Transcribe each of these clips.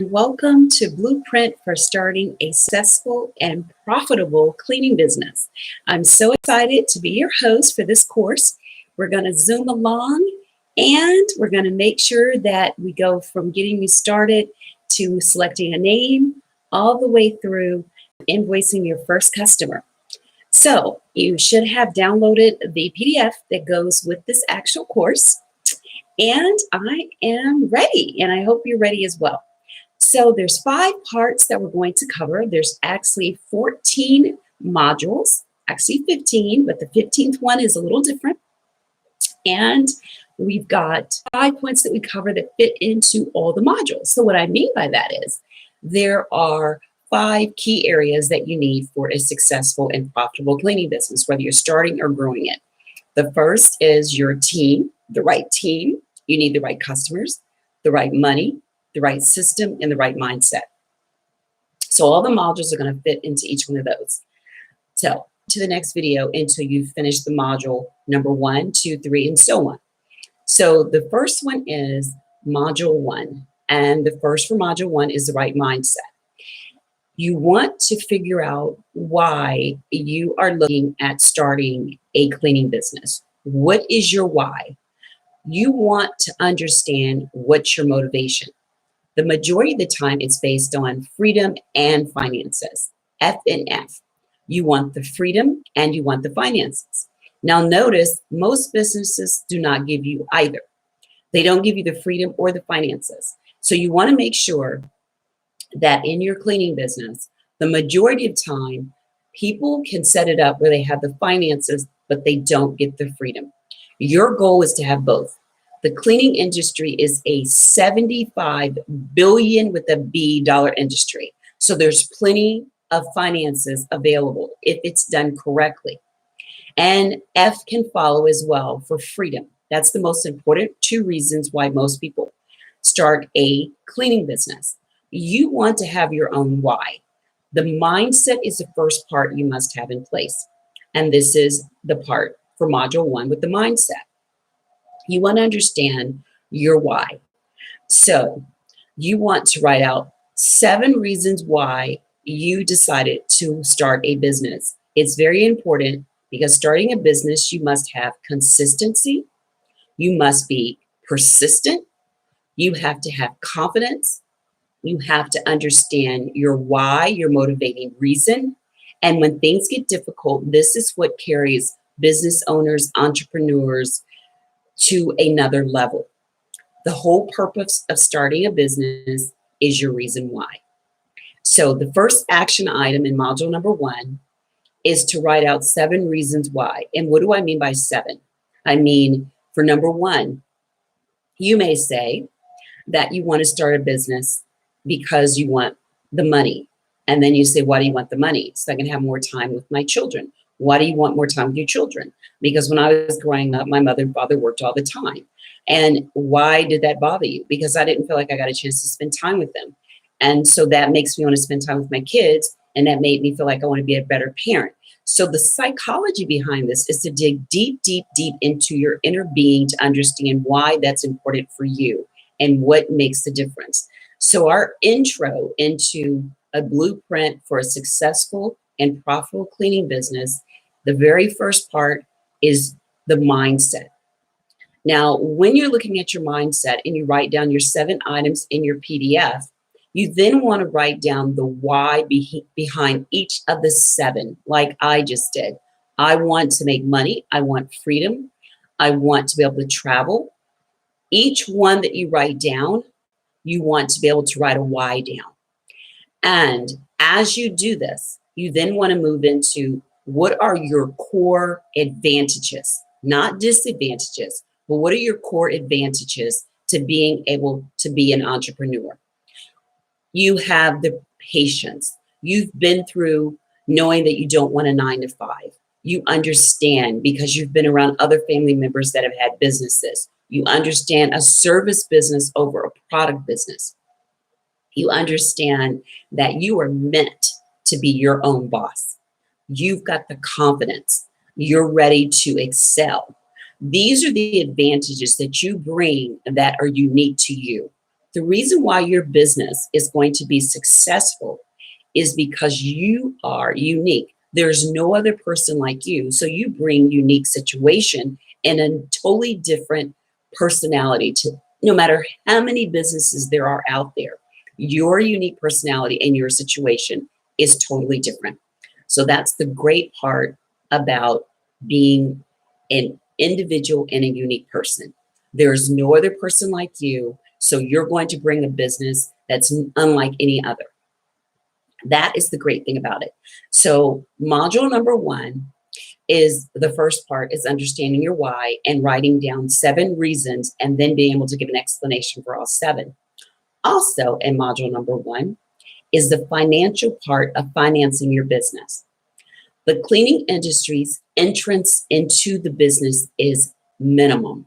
Welcome to Blueprint for Starting a Successful and Profitable Cleaning Business. I'm so excited to be your host for this course. We're going to zoom along and we're going to make sure that we go from getting you started to selecting a name all the way through invoicing your first customer. So you should have downloaded the PDF that goes with this actual course. And I am ready, and I hope you're ready as well. So there's 5 parts that we're going to cover. There's actually 14 modules, actually 15, but the 15th one is a little different. And we've got 5 points that we cover that fit into all the modules. So what I mean by that is there are 5 key areas that you need for a successful and profitable cleaning business, whether you're starting or growing it. The first is your team, the right team. You need the right customers, the right money, the right system, and the right mindset. So all the modules are going to fit into each one of those. So to the next video until you finish the module number 1, 2, 3, and so on. So the first one is module 1. And the first for module 1 is the right mindset. You want to figure out why you are looking at starting a cleaning business. What is your why? You want to understand what's your motivation. The majority of the time, it's based on freedom and finances, F and F. You want the freedom and you want the finances. Now notice, most businesses do not give you either. They don't give you the freedom or the finances. So you want to make sure that in your cleaning business, the majority of time, people can set it up where they have the finances, but they don't get the freedom. Your goal is to have both. The cleaning industry is a 75 billion with a B dollar industry. So there's plenty of finances available if it's done correctly. And F can follow as well for freedom. That's the most important 2 reasons why most people start a cleaning business. You want to have your own why. The mindset is the first part you must have in place. And this is the part for module 1 with the mindset. You want to understand your why. So you want to write out 7 reasons why you decided to start a business. It's very important because starting a business, you must have consistency. You must be persistent. You have to have confidence. You have to understand your why, your motivating reason. And when things get difficult, this is what carries business owners, entrepreneurs to another level. The whole purpose of starting a business is your reason why. So the first action item in module number 1 is to write out 7 reasons why. And what do I mean by 7? I mean, for number 1, you may say that you want to start a business because you want the money. And then you say, why do you want the money? So I can have more time with my children. Why do you want more time with your children? Because when I was growing up, my mother and father worked all the time. And why did that bother you? Because I didn't feel like I got a chance to spend time with them. And so that makes me want to spend time with my kids. And that made me feel like I want to be a better parent. So the psychology behind this is to dig deep, deep, deep into your inner being to understand why that's important for you and what makes the difference. So our intro into a blueprint for a successful and profitable cleaning business, the very first part is the mindset. Now, when you're looking at your mindset and you write down your 7 items in your PDF, you then want to write down the why behind each of the 7, like I just did. I want to make money. I want freedom. I want to be able to travel. Each one that you write down, you want to be able to write a why down. And as you do this, you then want to move into what are your core advantages, not disadvantages, but what are your core advantages to being able to be an entrepreneur? You have the patience. You've been through knowing that you don't want a 9 to 5. You understand because you've been around other family members that have had businesses. You understand a service business over a product business. You understand that you are meant to be your own boss. You've got the confidence. You're ready to excel. These are the advantages that you bring that are unique to you. The reason why your business is going to be successful is because you are unique. There's no other person like you. So you bring unique situation and a totally different personality to no matter how many businesses there are out there. Your unique personality and your situation is totally different. So that's the great part about being an individual and a unique person. There's no other person like you. So you're going to bring a business that's unlike any other. That is the great thing about it. So module number 1 is the first part is understanding your why and writing down 7 reasons and then being able to give an explanation for all 7. Also in module number 1 is the financial part of financing your business. The cleaning industry's entrance into the business is minimum.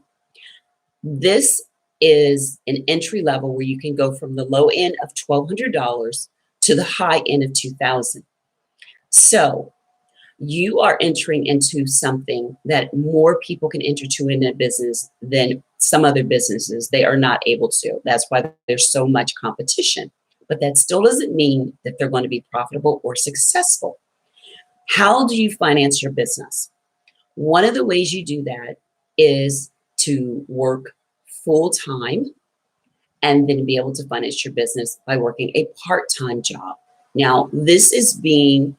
This is an entry level where you can go from the low end of $1,200 to the high end of $2,000. So you are entering into something that more people can enter to in a business than some other businesses. They are not able to. That's why there's so much competition. But that still doesn't mean that they're going to be profitable or successful. How do you finance your business? One of the ways you do that is to work full time and then be able to finance your business by working a part-time job. Now, this is being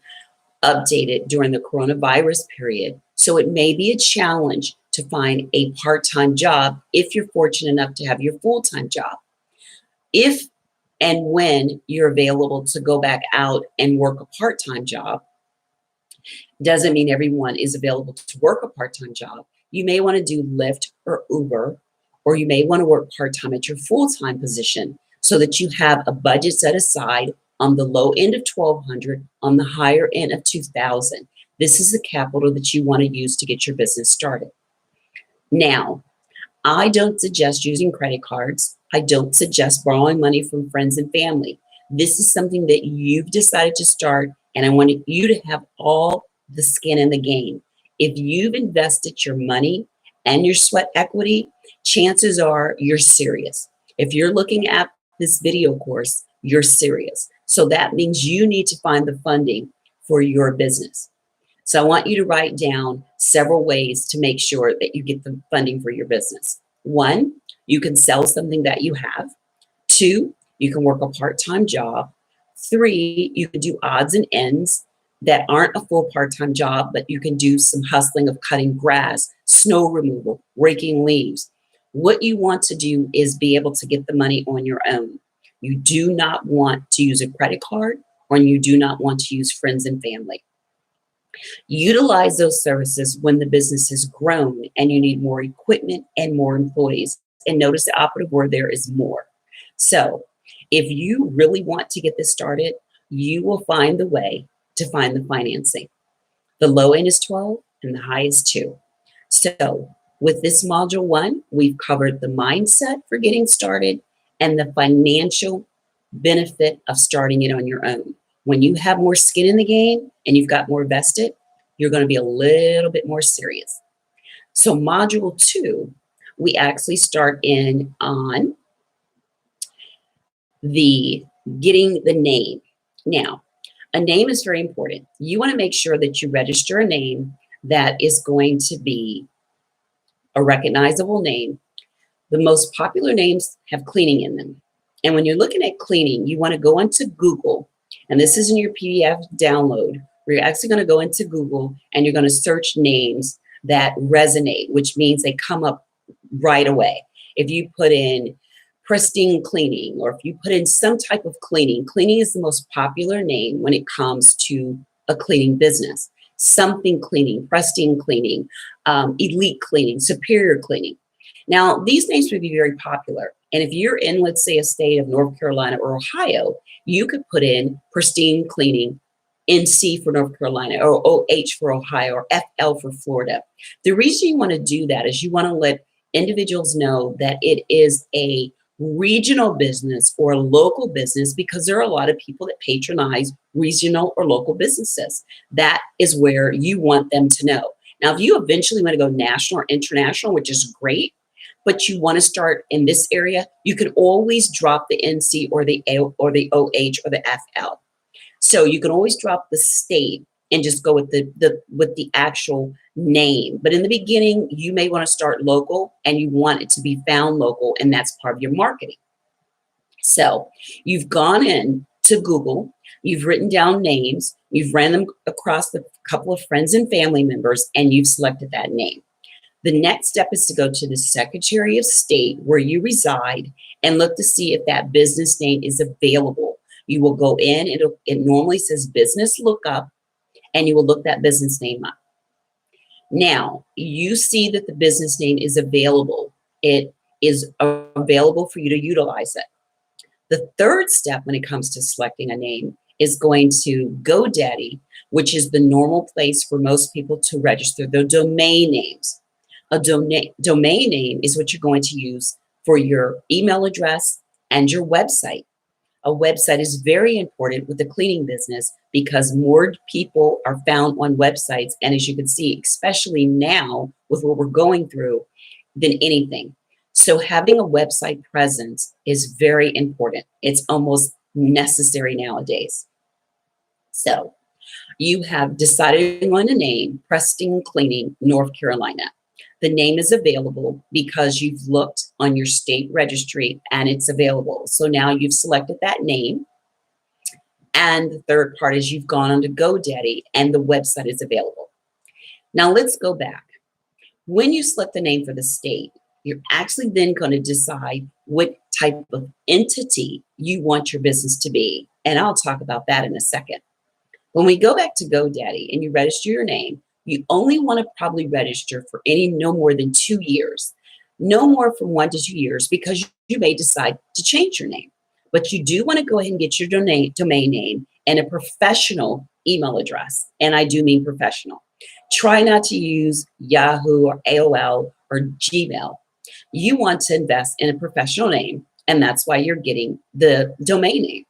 updated during the coronavirus period, so it may be a challenge to find a part-time job if you're fortunate enough to have your full-time job. If and when you're available to go back out and work a part-time job, doesn't mean everyone is available to work a part-time job. You may want to do Lyft or Uber, or you may want to work part-time at your full-time position so that you have a budget set aside on the low end of $1,200, on the higher end of $2,000. This is the capital that you want to use to get your business started. Now, I don't suggest using credit cards. I don't suggest borrowing money from friends and family. This is something that you've decided to start, and I want you to have all the skin in the game. If you've invested your money and your sweat equity, chances are you're serious. If you're looking at this video course, you're serious. So that means you need to find the funding for your business. So I want you to write down several ways to make sure that you get the funding for your business. 1, you can sell something that you have. 2, you can work a part-time job. 3, you can do odds and ends that aren't a full part-time job, but you can do some hustling of cutting grass, snow removal, raking leaves. What you want to do is be able to get the money on your own. You do not want to use a credit card, or you do not want to use friends and family. Utilize those services when the business has grown and you need more equipment and more employees. And notice the operative word there is more. So if you really want to get this started, you will find the way to find the financing. The low end is 12 and the high is 2. So with this module 1, we've covered the mindset for getting started and the financial benefit of starting it on your own. When you have more skin in the game and you've got more vested, you're going to be a little bit more serious. So module 2, we actually start in on the getting the name. Now, a name is very important. You want to make sure that you register a name that is going to be a recognizable name. The most popular names have cleaning in them. And when you're looking at cleaning, you want to go into Google, and this is in your PDF download, where you're actually going to go into Google and you're going to search names that resonate, which means they come up right away. If you put in pristine cleaning, or if you put in some type of cleaning, cleaning is the most popular name when it comes to a cleaning business. Something cleaning, pristine cleaning, elite cleaning, superior cleaning. Now, these names would be very popular. And if you're in, let's say, a state of North Carolina or Ohio, you could put in pristine cleaning, NC for North Carolina, or OH for Ohio, or FL for Florida. The reason you want to do that is you want to let individuals know that it is a regional business or a local business, because there are a lot of people that patronize regional or local businesses. That is where you want them to know. Now, if you eventually want to go national or international, which is great, but you want to start in this area, you can always drop the NC or the A or the OH or the FL. So you can always drop the state and just go with the actual name. But in the beginning, you may want to start local and you want it to be found local, and that's part of your marketing. So you've gone in to Google, you've written down names, you've ran them across a couple of friends and family members, and you've selected that name. The next step is to go to the Secretary of State where you reside and look to see if that business name is available. You will go in, it normally says business lookup, and you will look that business name up. Now, you see that the business name is available. It is available for you to utilize it. The third step when it comes to selecting a name is going to GoDaddy, which is the normal place for most people to register their domain names. A domain name is what you're going to use for your email address and your website. A website is very important with the cleaning business because more people are found on websites. And as you can see, especially now with what we're going through, than anything. So having a website presence is very important. It's almost necessary nowadays. So you have decided on a name, Preston Cleaning, North Carolina. The name is available because you've looked on your state registry and it's available. So now you've selected that name. And the third part is you've gone onto GoDaddy and the website is available. Now let's go back. When you select the name for the state, you're actually then going to decide what type of entity you want your business to be. And I'll talk about that in a second. When we go back to GoDaddy and you register your name, you only want to probably register for no more than 2 years, no more from 1 to 2 years, because you may decide to change your name. But you do want to go ahead and get your domain name and a professional email address. And I do mean professional. Try not to use Yahoo or AOL or Gmail. You want to invest in a professional name, and that's why you're getting the domain name.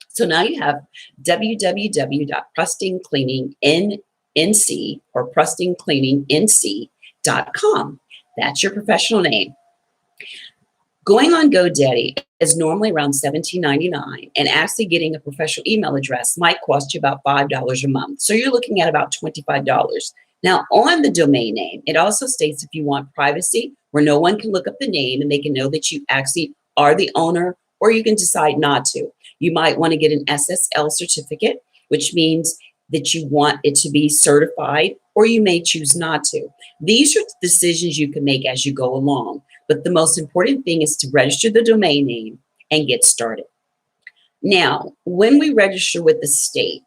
So now you have www.PrestonCleaningNC or PrestonCleaningNC.com. That's your professional name. Going on GoDaddy is normally around $17.99, and actually getting a professional email address might cost you about $5 a month. So you're looking at about $25. Now, on the domain name, it also states if you want privacy, where no one can look up the name and they can know that you actually are the owner, or you can decide not to. You might want to get an SSL certificate, which means that you want it to be certified, or you may choose not to. These are decisions you can make as you go along. But the most important thing is to register the domain name and get started. Now, when we register with the state,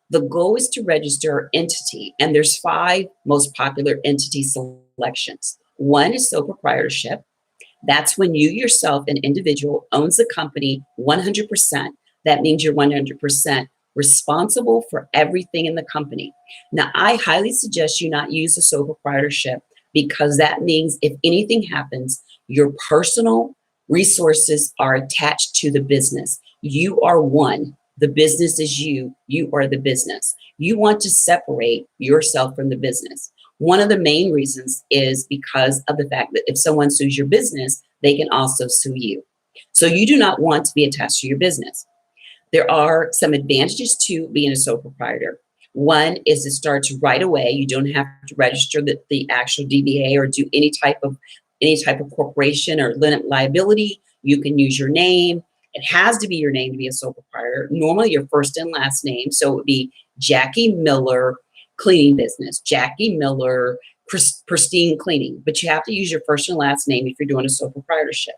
the goal is to register our entity, and there's 5 most popular entity selections. One is sole proprietorship. That's when you yourself, an individual, owns the company 100%. That means you're 100% responsible for everything in the company. Now, I highly suggest you not use a sole proprietorship, because that means if anything happens, your personal resources are attached to the business. You are one. The business is you. You are the business. You want to separate yourself from the business. One of the main reasons is because of the fact that if someone sues your business, they can also sue you. So you do not want to be attached to your business. There are some advantages to being a sole proprietor. One is it starts right away. You don't have to register the actual DBA or do any type of corporation or limit liability. You can use your name. It has to be your name to be a sole proprietor. Normally your first and last name. So it would be Jackie Miller Cleaning Business, Jackie Miller Pristine Cleaning. But you have to use your first and last name if you're doing a sole proprietorship.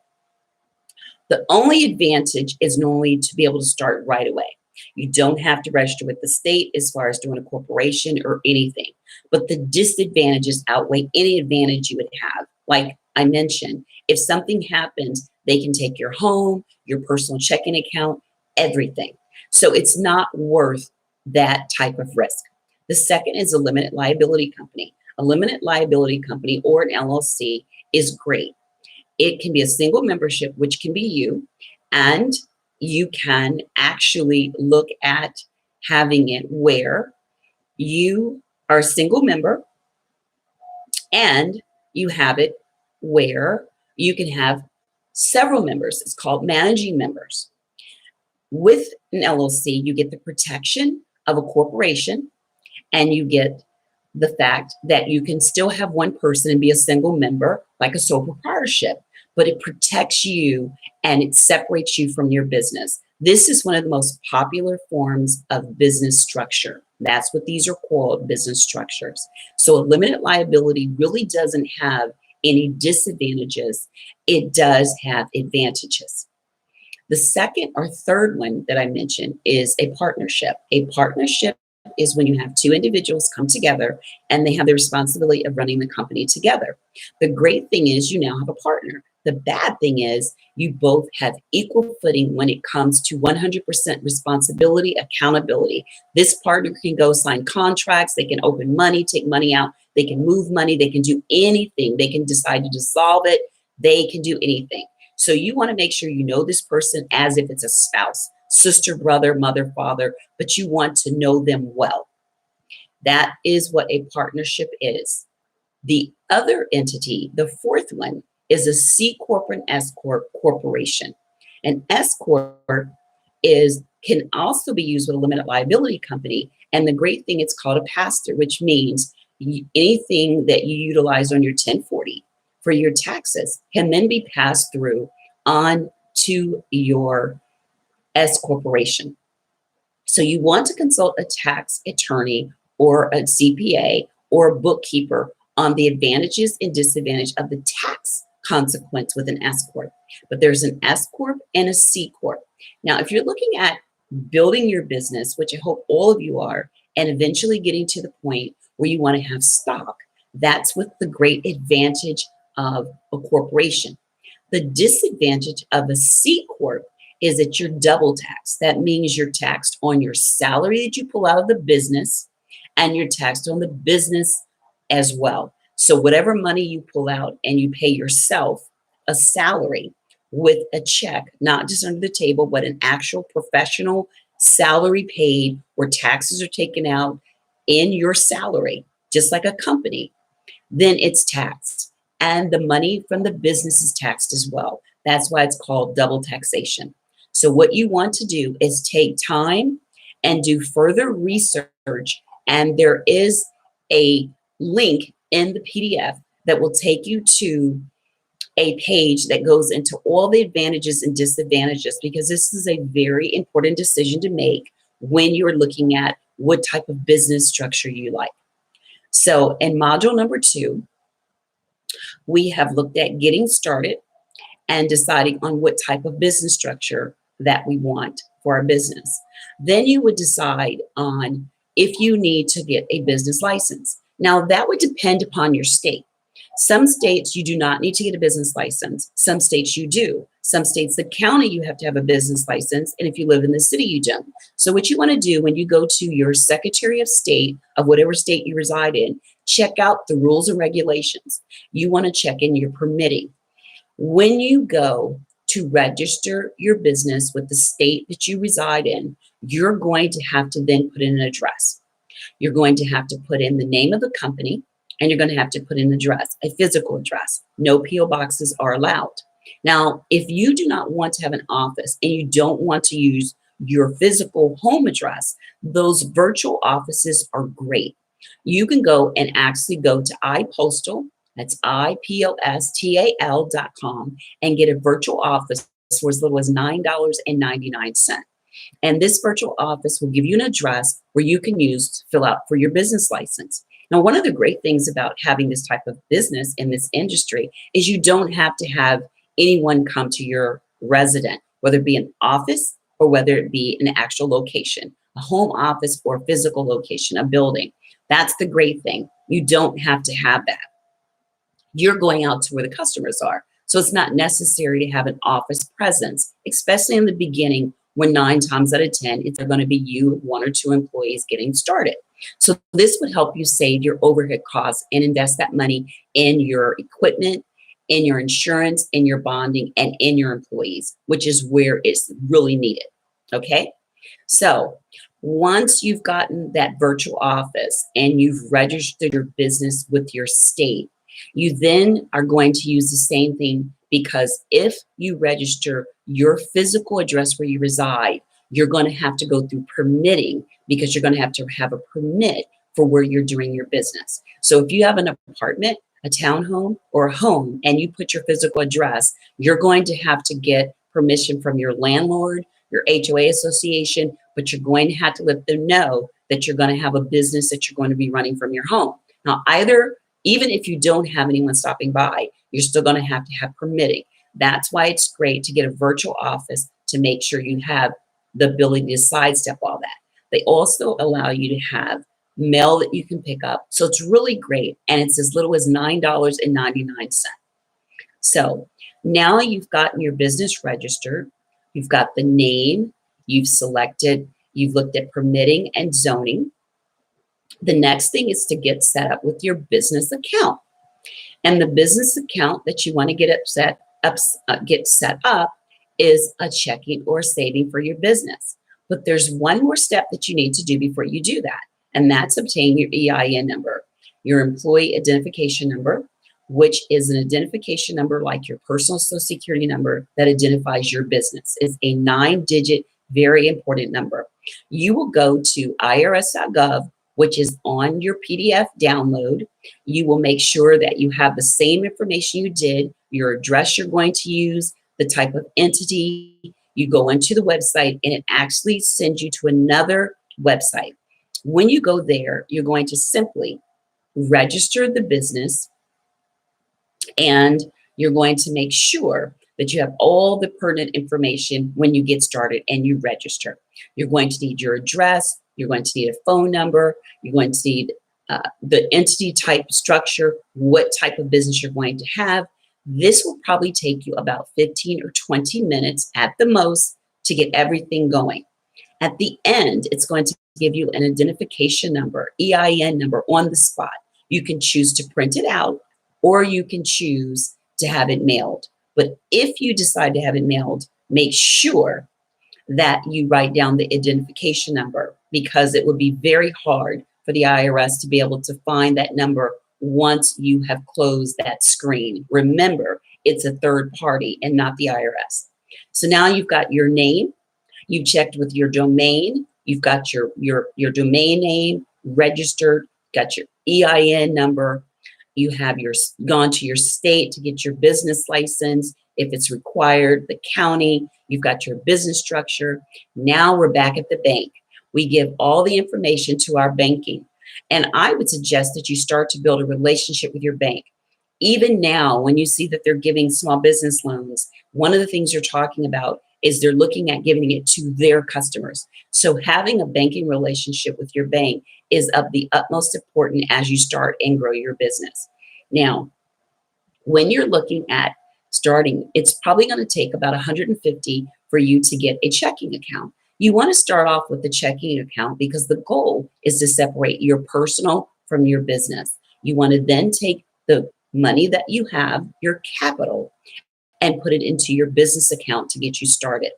The only advantage is normally to be able to start right away. You don't have to register with the state as far as doing a corporation or anything. But the disadvantages outweigh any advantage you would have. Like I mentioned, if something happens, they can take your home, your personal checking account, everything. So it's not worth that type of risk. The second is a limited liability company. A limited liability company or an LLC is great. It can be a single membership, which can be you, and you can actually look at having it where you are a single member and you have it where You can have several members. It's called managing members. With an LLC, you get the protection of a corporation, and you get the fact that you can still have one person and be a single member, like a sole proprietorship, but it protects you and it separates you from your business. This is one of the most popular forms of business structure. That's what these are called, business structures. So a limited liability really doesn't have any disadvantages. It does have advantages. The second or third one that I mentioned is a partnership. A partnership is when you have two individuals come together and they have the responsibility of running the company together. The great thing is you now have a partner. The bad thing is you both have equal footing when it comes to 100% responsibility, accountability. This partner can go sign contracts, they can open money, take money out, they can move money, they can do anything. They can decide to dissolve it, they can do anything. So you want to make sure you know this person as if it's a spouse, sister, brother, mother, father, but you want to know them well. That is what a partnership is. The other entity, the fourth one, is a C Corp and S Corp corporation. An S Corp can also be used with a limited liability company. And the great thing, it's called a pass-through, which means anything that you utilize on your 1040 for your taxes can then be passed through on to your S corporation. So you want to consult a tax attorney or a CPA or a bookkeeper on the advantages and disadvantages of the tax consequence with an S Corp. But there's an S Corp and a C Corp. Now, if you're looking at building your business, which I hope all of you are, and eventually getting to the point where you want to have stock, that's with the great advantage of a corporation. The disadvantage of a C Corp is that you're double taxed. That means you're taxed on your salary that you pull out of the business, and you're taxed on the business as well. So whatever money you pull out and you pay yourself a salary with a check, not just under the table, but an actual professional salary paid where taxes are taken out in your salary, just like a company, then it's taxed. And the money from the business is taxed as well. That's why it's called double taxation. So what you want to do is take time and do further research. And there is a link in the PDF that will take you to a page that goes into all the advantages and disadvantages, because this is a very important decision to make when you're looking at what type of business structure you like. So in module number 2, we have looked at getting started and deciding on what type of business structure that we want for our business. Then you would decide on if you need to get a business license. Now, that would depend upon your state. Some states you do not need to get a business license. Some states you do. Some states, the county, you have to have a business license. And if you live in the city, you don't. So what you want to do when you go to your Secretary of State of whatever state you reside in, check out the rules and regulations. You want to check in your permitting. When you go to register your business with the state that you reside in, you're going to have to then put in an address. You're going to have to put in the name of the company, and you're going to have to put in an address, a physical address. No P.O. boxes are allowed. Now, if you do not want to have an office and you don't want to use your physical home address, those virtual offices are great. You can go and actually go to iPostal, that's ipostal.com, and get a virtual office for as little as $9.99. And this virtual office will give you an address where you can use to fill out for your business license. Now, one of the great things about having this type of business in this industry is you don't have to have anyone come to your resident, whether it be an office or whether it be an actual location, a home office or physical location, a building. That's the great thing. You don't have to have that. You're going out to where the customers are. So it's not necessary to have an office presence, especially in the beginning when 9 times out of 10, it's going to be you, 1 or 2 employees getting started. So this would help you save your overhead costs and invest that money in your equipment, in your insurance, in your bonding, and in your employees, which is where it's really needed. Okay? So once you've gotten that virtual office and you've registered your business with your state, you then are going to use the same thing because if you register your physical address where you reside, you're going to have to go through permitting because you're going to have a permit for where you're doing your business. So if you have an apartment, a townhome, or a home, and you put your physical address, you're going to have to get permission from your landlord, your HOA association, but you're going to have to let them know that you're going to have a business that you're going to be running from your home. Now, even if you don't have anyone stopping by, you're still going to have permitting. That's why it's great to get a virtual office to make sure you have the ability to sidestep all that. They also allow you to have mail that you can pick up. So it's really great. And it's as little as $9.99. So now you've gotten your business registered, you've got the name, you've looked at permitting and zoning. The next thing is to get set up with your business account. And the business account that you want to get set up is a checking or saving for your business. But there's one more step that you need to do before you do that, and that's obtain your EIN number, your employee identification number, which is an identification number like your personal Social Security number that identifies your business. It's a 9-digit, very important number. You will go to irs.gov, which is on your PDF download. You will make sure that you have the same information you did, your address you're going to use, the type of entity. You go into the website and it actually sends you to another website. When you go there, you're going to simply register the business, and you're going to make sure that you have all the pertinent information when you get started and you register. You're going to need your address, you're going to need a phone number, you're going to need the entity type structure, what type of business you're going to have. This will probably take you about 15 or 20 minutes at the most to get everything going. At the end, it's going to give you an identification number, EIN number, on the spot. You can choose to print it out, or you can choose to have it mailed. But if you decide to have it mailed, make sure that you write down the identification number, because it would be very hard for the IRS to be able to find that number once you have closed that screen. Remember, it's a third party and not the IRS. So now you've got your name, you've checked with your domain, you've got your domain name registered, got your EIN number, you have gone to your state to get your business license if it's required, the county, you've got your business structure. Now we're back at the bank. We give all the information to our banking. And I would suggest that you start to build a relationship with your bank. Even now, when you see that they're giving small business loans, one of the things you're talking about is they're looking at giving it to their customers. So having a banking relationship with your bank is of the utmost importance as you start and grow your business. Now, when you're looking at starting, it's probably going to take about $150 for you to get a checking account. You want to start off with the checking account because the goal is to separate your personal from your business. You want to then take the money that you have, your capital, and put it into your business account to get you started.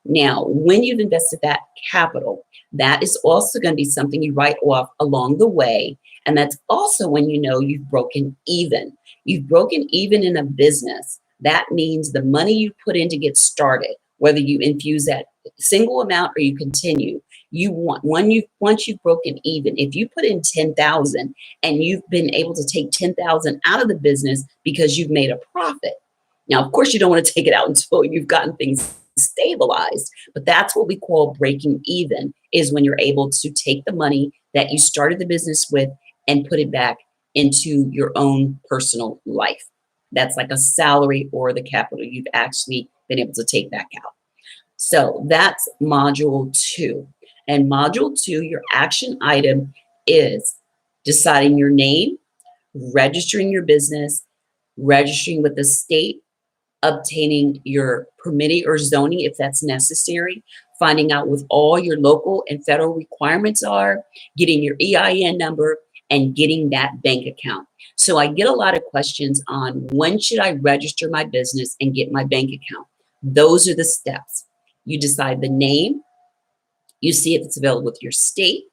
Now, when you've invested that capital, that is also going to be something you write off along the way. And that's also when you know you've broken even. You've broken even in a business. That means the money you put in to get started, whether you infuse that single amount or you continue, once you've broken even, if you put in 10,000 and you've been able to take 10,000 out of the business because you've made a profit. Now, of course, you don't want to take it out until you've gotten things stabilized, but that's what we call breaking even, is when you're able to take the money that you started the business with and put it back into your own personal life. That's like a salary or the capital you've actually been able to take back out. So that's module 2. And module 2, your action item is deciding your name, registering your business, registering with the state, obtaining your permitting or zoning if that's necessary, finding out what all your local and federal requirements are, getting your EIN number, and getting that bank account. So I get a lot of questions on when should I register my business and get my bank account. Those are the steps. You decide the name, you see if it's available with your state,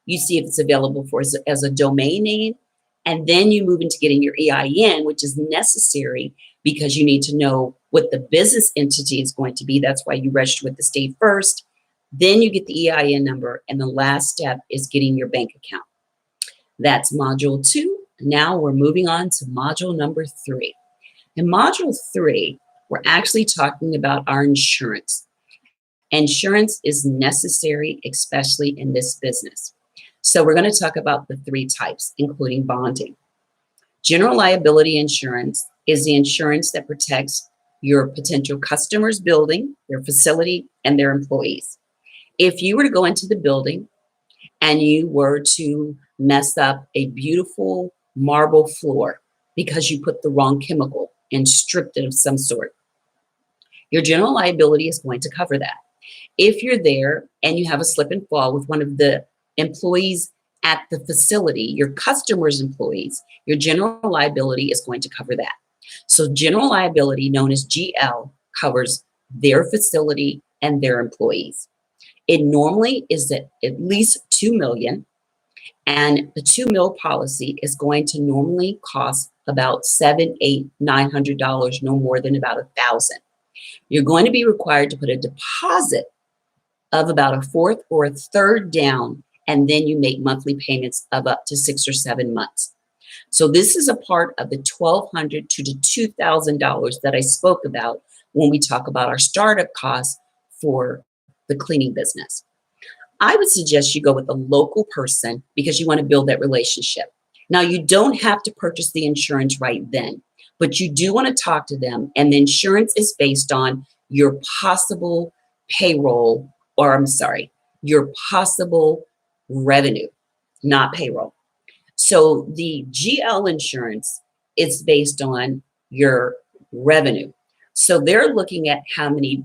you see if it's available as a domain name, and then you move into getting your EIN, which is necessary because you need to know what the business entity is going to be. That's why you register with the state first. Then you get the EIN number, and the last step is getting your bank account. That's module 2. Now we're moving on to module number 3. In module 3, we're actually talking about our insurance. Insurance is necessary, especially in this business. So we're going to talk about the 3 types, including bonding. General liability insurance is the insurance that protects your potential customers' building, their facility, and their employees. If you were to go into the building and you were to mess up a beautiful marble floor because you put the wrong chemical and stripped it of some sort, your general liability is going to cover that. If you're there and you have a slip and fall with one of the employees at the facility, your customer's employees, your general liability is going to cover that. So general liability, known as GL, covers their facility and their employees. It normally is at least $2 million, and the $2 million policy is going to normally cost about $700, $800, $900, no more than about $1,000. You're going to be required to put a deposit of about a fourth or a third down, and then you make monthly payments of up to 6 or 7 months. So this is a part of the $1,200 to the $2,000 that I spoke about when we talk about our startup costs for the cleaning business. I would suggest you go with a local person because you want to build that relationship. Now, you don't have to purchase the insurance right then, but you do want to talk to them, and the insurance is based on your possible payroll, or I'm sorry, your possible revenue, not payroll. So the GL insurance is based on your revenue. So they're looking at how many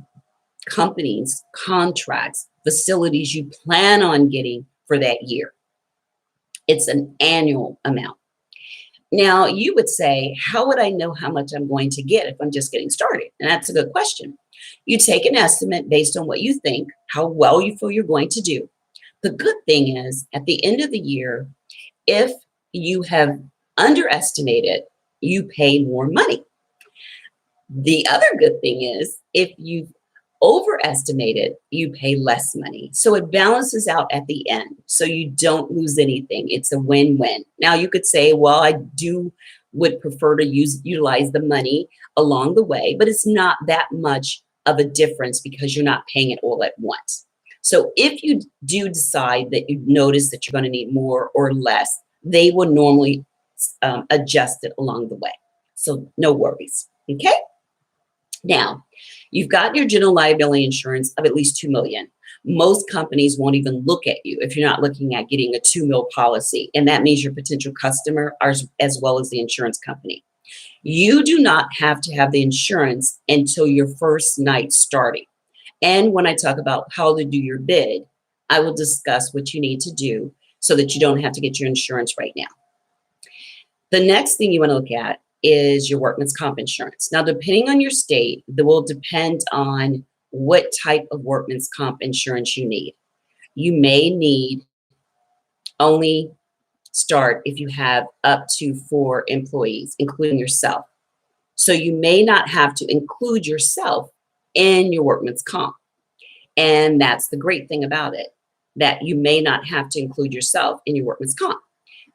companies, contracts, facilities you plan on getting for that year. It's an annual amount. Now, you would say, how would I know how much I'm going to get if I'm just getting started? And that's a good question. You take an estimate based on what you think, how well you feel you're going to do. The good thing is, at the end of the year, if you have underestimated, you pay more money. The other good thing is, if you've overestimated, you pay less money. So it balances out at the end. So you don't lose anything. It's a win-win. Now you could say, well, I would prefer to utilize the money along the way, but it's not that much of a difference because you're not paying it all at once. So if you do decide that you notice that you're going to need more or less, they will normally adjust it along the way. So no worries. Okay. Now, you've got your general liability insurance of at least $2 million. Most companies won't even look at you if you're not looking at getting a $2 million policy, and that means your potential customer as well as the insurance company. You do not have to have the insurance until your first night starting. And when I talk about how to do your bid, I will discuss what you need to do so that you don't have to get your insurance right now. The next thing you want to look at is your workman's comp insurance. Now, depending on your state, that will depend on what type of workman's comp insurance you need. You may need only start if you have up to 4 employees, including yourself. So you may not have to include yourself in your workman's comp. And that's the great thing about it, that you may not have to include yourself in your workman's comp.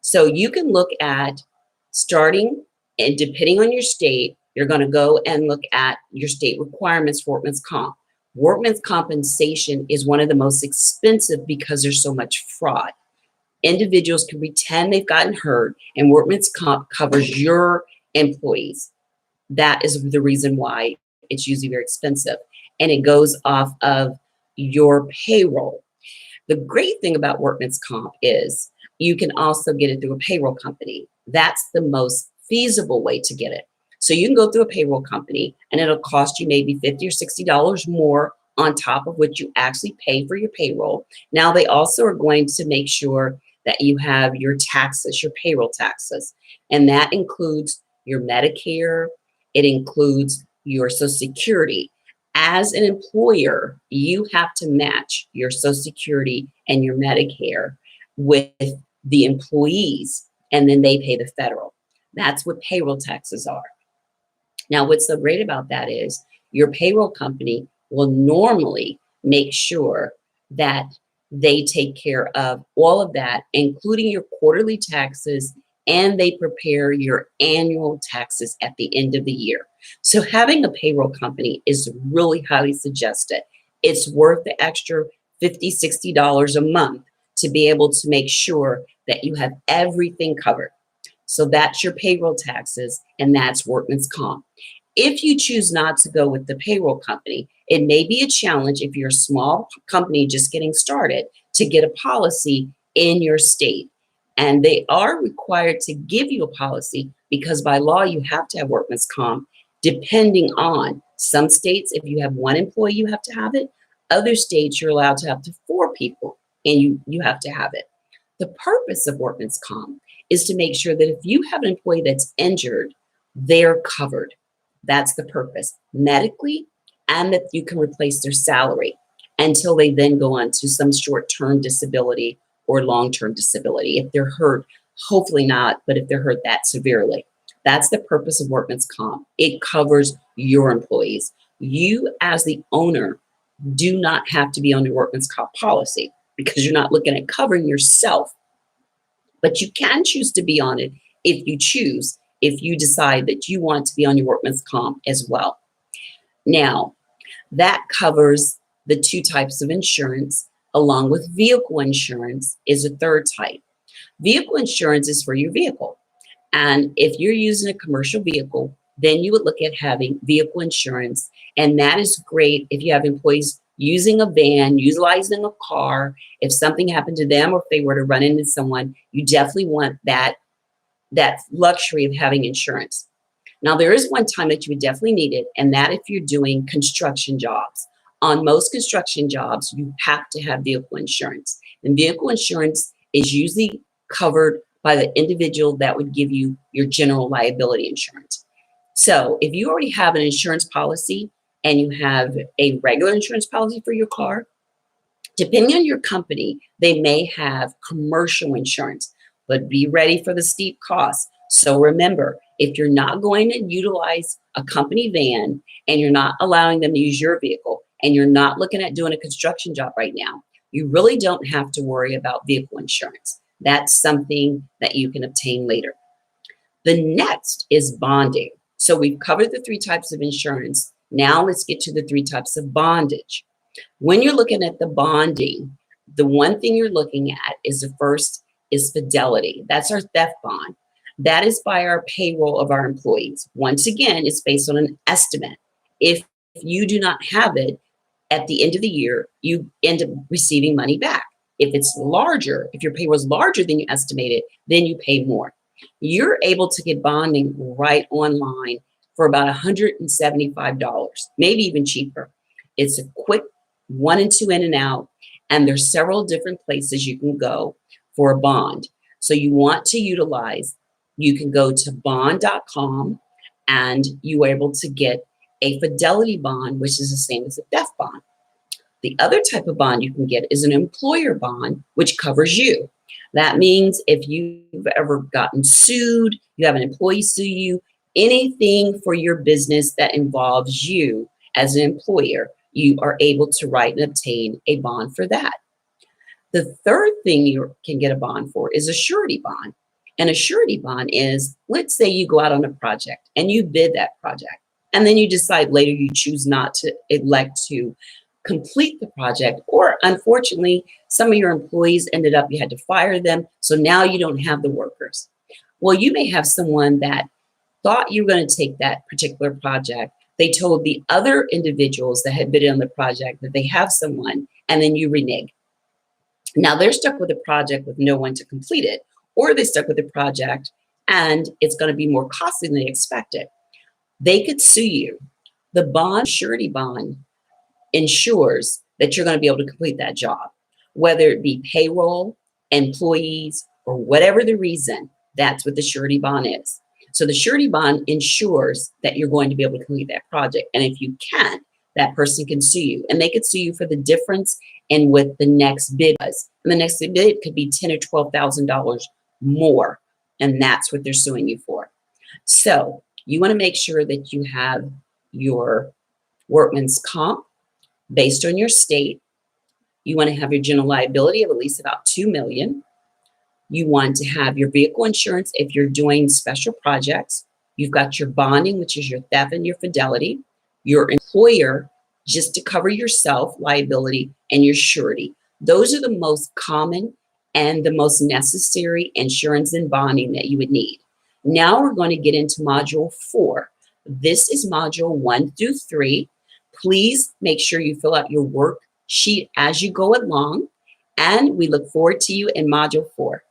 So you can look at starting, and depending on your state, you're going to go and look at your state requirements for workman's comp. Workman's compensation is one of the most expensive because there's so much fraud. Individuals can pretend they've gotten hurt, and workman's comp covers your employees. That is the reason why it's usually very expensive, and it goes off of your payroll. The great thing about workman's comp is you can also get it through a payroll company. That's the most feasible way to get it. So you can go through a payroll company, and it'll cost you maybe $50 or $60 more on top of what you actually pay for your payroll. Now, they also are going to make sure that you have your taxes, your payroll taxes, and that includes your Medicare. It includes your Social Security. As an employer, you have to match your Social Security and your Medicare with the employees, and then they pay the federal. That's what payroll taxes are. Now, what's so great about that is your payroll company will normally make sure that they take care of all of that, including your quarterly taxes, and they prepare your annual taxes at the end of the year. So having a payroll company is really highly suggested. It's worth the extra $50, $60 a month to be able to make sure that you have everything covered. So that's your payroll taxes, and that's workman's comp. If you choose not to go with the payroll company, it may be a challenge if you're a small company just getting started to get a policy in your state. And they are required to give you a policy because by law you have to have workman's comp, depending on some states, if you have one employee, you have to have it. Other states, you're allowed to have to 4 people and you have to have it. The purpose of workman's comp is to make sure that if you have an employee that's injured, they're covered. That's the purpose, medically, and that you can replace their salary until they then go on to some short-term disability or long-term disability. If they're hurt, hopefully not, but if they're hurt that severely. That's the purpose of workman's comp. It covers your employees. You, as the owner, do not have to be on your workman's comp policy because you're not looking at covering yourself. But you can choose to be on it if you choose, if you decide that you want to be on your workman's comp as well. Now, that covers the 2 types of insurance, along with vehicle insurance is a third type. Vehicle insurance is for your vehicle. And if you're using a commercial vehicle, then you would look at having vehicle insurance. And that is great if you have employees using a van, utilizing a car. If something happened to them or if they were to run into someone, you definitely want that luxury of having insurance. Now, there is one time that you would definitely need it, and that if you're doing construction jobs. On most construction jobs, you have to have vehicle insurance. And vehicle insurance is usually covered by the individual that would give you your general liability insurance. So if you already have an insurance policy and you have a regular insurance policy for your car, depending on your company, they may have commercial insurance, but be ready for the steep costs. So remember, if you're not going to utilize a company van and you're not allowing them to use your vehicle and you're not looking at doing a construction job right now, you really don't have to worry about vehicle insurance. That's something that you can obtain later. The next is bonding. So we've covered the 3 types of insurance. Now let's get to the 3 types of bondage. When you're looking at the bonding, the one thing you're looking at is the first is fidelity. That's our theft bond. That is by our payroll of our employees. Once again, it's based on an estimate. If you do not have it at the end of the year, you end up receiving money back. If it's larger, if your payroll is larger than you estimated, then you pay more. You're able to get bonding right online for about $175, maybe even cheaper. It's a quick 1 and 2 in and out, and there's several different places you can go for a bond. So you want to utilize, you can go to bond.com and you are able to get a fidelity bond, which is the same as a theft bond. The other type of bond you can get is an employer bond, which covers you. That means if you've ever gotten sued, you have an employee sue you, anything for your business that involves you as an employer, you are able to write and obtain a bond for that. The third thing you can get a bond for is a surety bond. And a surety bond is, let's say you go out on a project and you bid that project, and then you decide later you choose not to elect to complete the project, or unfortunately, some of your employees ended up, you had to fire them, so now you don't have the workers. Well, you may have someone that thought you were going to take that particular project. They told the other individuals that had bid on the project that they have someone, and then you renege. Now they're stuck with a project with no one to complete it, or they stuck with a project and it's going to be more costly than they expected. They could sue you. The bond, surety bond, ensures that you're going to be able to complete that job, whether it be payroll, employees, or whatever the reason. That's what the surety bond is. So the surety bond ensures that you're going to be able to complete that project. And if you can't, that person can sue you. And they could sue you for the difference in what the next bid was. And the next bid could be $10,000 or $12,000 more. And that's what they're suing you for. So You want to make sure that you have your workman's comp based on your state. You want to have your general liability of at least about 2 million. You want to have your vehicle insurance if you're doing special projects. You've got your bonding, which is your theft and your fidelity, your employer, just to cover yourself, liability, and your surety. Those are the most common and the most necessary insurance and bonding that you would need. Now we're going to get into module 4. This is module 1 through 3. Please make sure you fill out your worksheet as you go along, and we look forward to you in module 4.